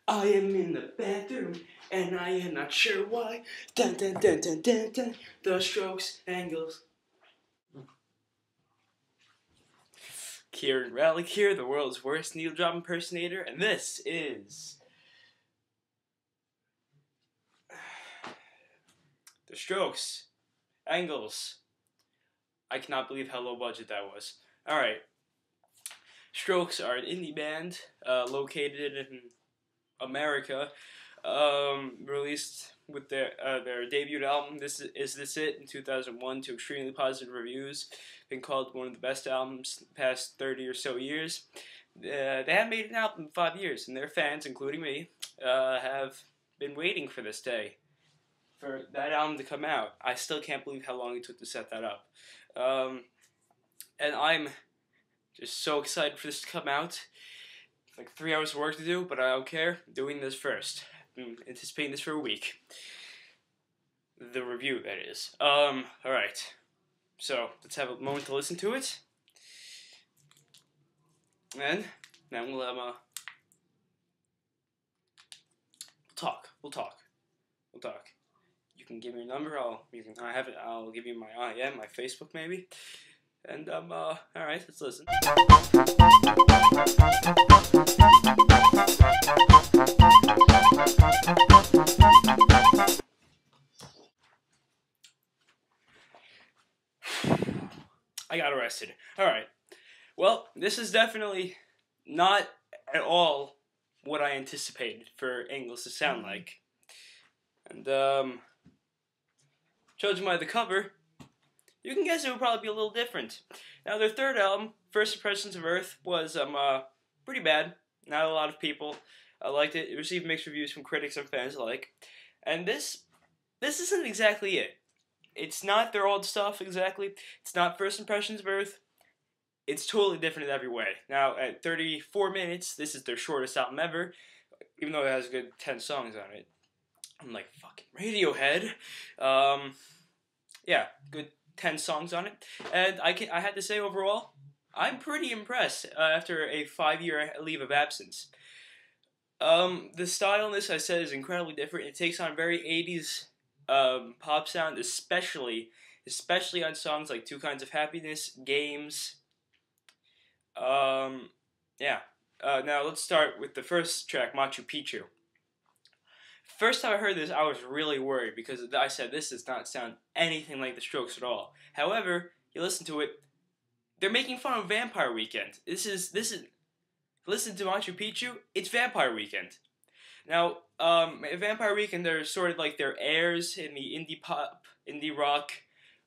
I am in the bathroom, and I am not sure why. Dun dun dun dun dun dun. The Strokes, angles. Kieran Relic here, the world's worst needle drop impersonator, and this is The Strokes, Angles. I cannot believe how low budget that was. Alright. Strokes are an indie band located in America, released with their debut album, Is This It, in 2001 to extremely positive reviews. Been called one of the best albums the past 30 or so years. They haven't made an album in 5 years, and their fans, including me, have been waiting for this day, for that album to come out. I still can't believe how long it took to set that up. And I'm just so excited for this to come out. It's like 3 hours of work to do, but I don't care. I'm doing this first. I'm anticipating this for a week. The review, that is. Alright. So, let's have a moment to listen to it. And then we'll talk. We'll talk. You can give me your number. I'll give you my IM, my Facebook maybe. And alright, let's listen. I got arrested. Alright. Well, this is definitely not at all what I anticipated for Angles to sound like. And, judging by the cover, you can guess it would probably be a little different. Now, their third album, First Impressions of Earth, was pretty bad. Not a lot of people liked it. It received mixed reviews from critics and fans alike. And this isn't exactly it. It's not their old stuff exactly. It's not First Impressions of Earth. It's totally different in every way. Now, at 34 minutes, this is their shortest album ever, even though it has a good 10 songs on it. I'm like, fucking Radiohead. Yeah, good 10 songs on it. And I had to say, overall, I'm pretty impressed after a 5-year leave of absence. The style in this, I said, is incredibly different. It takes on a very 80s pop sound, especially on songs like Two Kinds of Happiness, Games. Yeah. Now let's start with the first track, Machu Picchu. First time I heard this, I was really worried because I said this does not sound anything like the Strokes at all. However, you listen to it, they're making fun of Vampire Weekend. This is listen to Machu Picchu, it's Vampire Weekend. Now, Vampire Weekend, they're sort of like their heirs in the indie pop, indie rock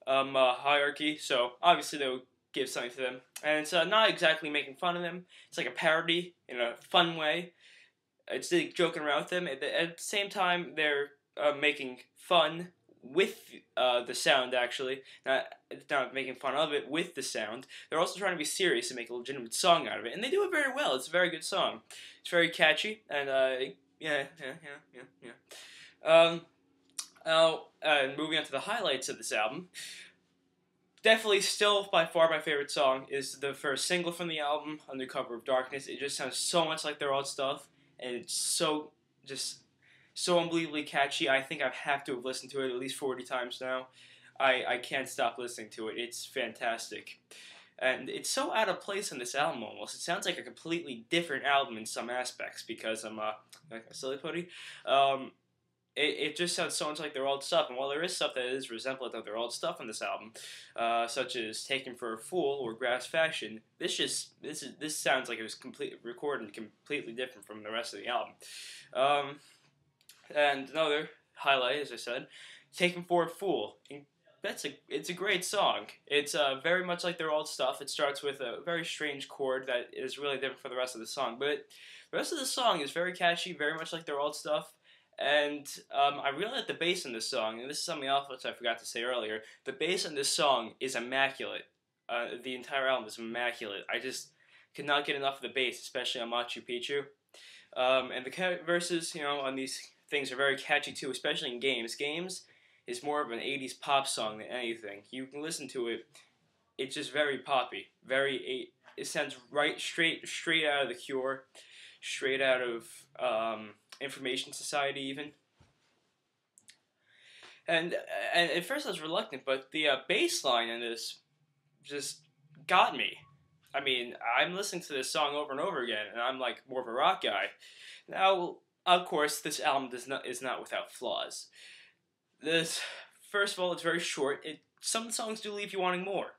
hierarchy, so obviously they would give something to them. And it's not exactly making fun of them, it's like a parody in a fun way. It's like joking around with them. At the same time, they're making fun with the sound, actually. Not making fun of it with the sound. They're also trying to be serious and make a legitimate song out of it. And they do it very well. It's a very good song. It's very catchy. And, yeah. And moving on to the highlights of this album. Definitely still, by far, my favorite song is the first single from the album, Under Cover of Darkness. It just sounds so much like their old stuff. And it's so unbelievably catchy. I think I have to have listened to it at least 40 times now. I can't stop listening to it. It's fantastic. And it's so out of place on this album almost. It sounds like a completely different album in some aspects because I'm like a silly putty. It just sounds so much like their old stuff. And while there is stuff that is resemblant of their old stuff on this album, such as Taken for a Fool or Grass Fashion, this sounds like it was recorded completely different from the rest of the album. And another highlight, as I said, Taken for a Fool. It's a great song. It's very much like their old stuff. It starts with a very strange chord that is really different from the rest of the song. But the rest of the song is very catchy, very much like their old stuff. And I really like the bass in this song, and this is something else which I forgot to say earlier. The bass in this song is immaculate. The entire album is immaculate. I just could not get enough of the bass, especially on Machu Picchu. And the verses, on these things are very catchy too, especially in Games. Games is more of an 80s pop song than anything. You can listen to it. It's just very poppy. It sounds straight out of The Cure, straight out of Information Society even. And at first I was reluctant, but the bass line in this just got me. I mean, I'm listening to this song over and over again, and I'm like more of a rock guy. Now, of course, this album is not without flaws. This, first of all, it's very short. Some songs do leave you wanting more,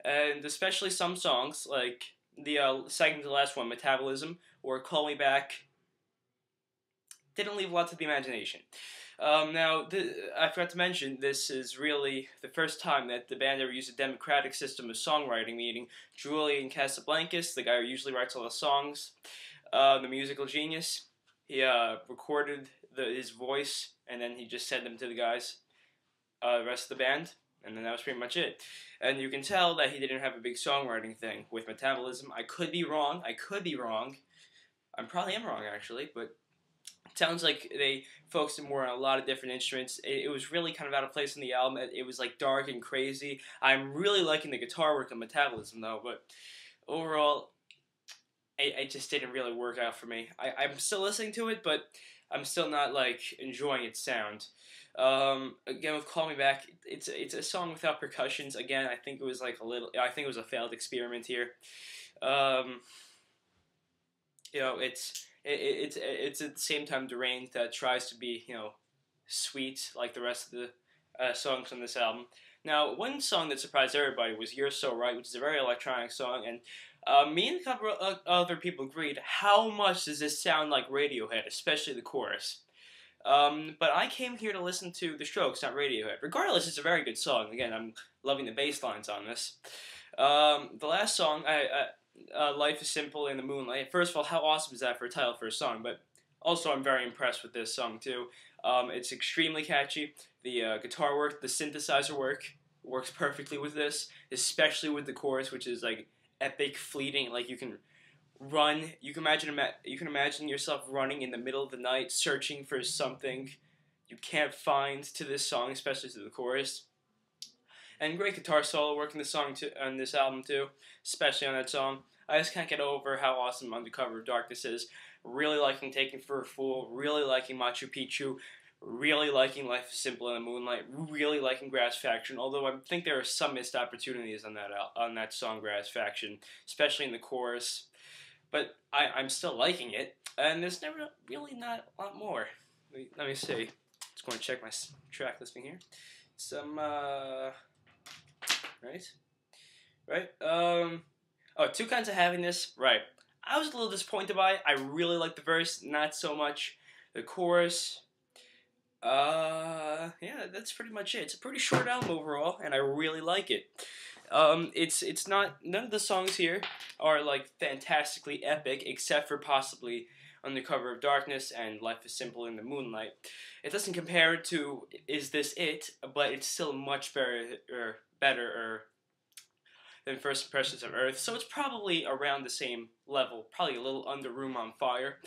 and especially some songs like the second to last one, Metabolism, or Call Me Back, didn't leave a lot to the imagination. Now, I forgot to mention, this is really the first time that the band ever used a democratic system of songwriting, meaning Julian Casablancas, the guy who usually writes all the songs, the musical genius, he recorded his voice, and then he just sent them to the guys, the rest of the band, and then that was pretty much it. And you can tell that he didn't have a big songwriting thing with Metabolism. I could be wrong. I probably am wrong, actually, but it sounds like they focused more on a lot of different instruments. It was really kind of out of place in the album. It was like dark and crazy. I'm really liking the guitar work on Metabolism though, but overall, it just didn't really work out for me. I'm still listening to it, but I'm still not like enjoying its sound. Again, with Call Me Back, it's a song without percussions. Again, I think it was a failed experiment here. You know, it's at the same time deranged that tries to be, you know, sweet like the rest of the songs on this album. Now, one song that surprised everybody was You're So Right, which is a very electronic song, and me and a couple of other people agreed, how much does this sound like Radiohead, especially the chorus? But I came here to listen to The Strokes, not Radiohead. Regardless, it's a very good song. Again, I'm loving the bass lines on this. The last song, Life is Simple in the Moonlight. First of all, how awesome is that for a title for a song? But also, I'm very impressed with this song, too. It's extremely catchy. The guitar work, the synthesizer work, works perfectly with this, especially with the chorus, which is, like, epic, fleeting. Like, you can run. You can imagine yourself running in the middle of the night, searching for something you can't find to this song, especially to the chorus. And great guitar solo work in this song too, on this album too, especially on that song. I just can't get over how awesome Undercover of Darkness is. Really liking Taken for a Fool, really liking Machu Picchu, really liking Life is Simple in the Moonlight, really liking Grass Faction, although I think there are some missed opportunities on that song, Grass Faction, especially in the chorus. But I'm still liking it, and there's never really not a lot more. Let me see. Just going to check my track listing here. Some, right? Oh, Two Kinds of Happiness, right. I was a little disappointed by it. I really like the verse, not so much the chorus. Yeah, that's pretty much it. It's a pretty short album overall, and I really like it. It's not, none of the songs here are like fantastically epic, except for possibly Undercover of Darkness and Life is Simple in the Moonlight. It doesn't compare to Is This It, but it's still much better than First Impressions of Earth, so it's probably around the same level, probably a little under Room on Fire.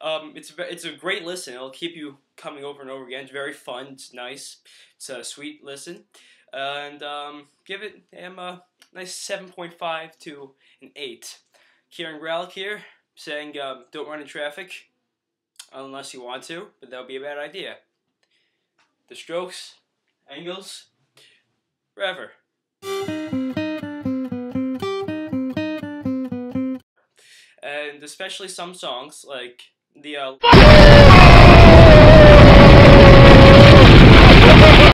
It's a great listen. It'll keep you coming over and over again. It's very fun. It's nice. It's a sweet listen. And give it a nice 7.5 to an 8. Kieran Gralick here, saying don't run in traffic unless you want to, but that would be a bad idea. The Strokes, Engels, forever. And especially some songs like the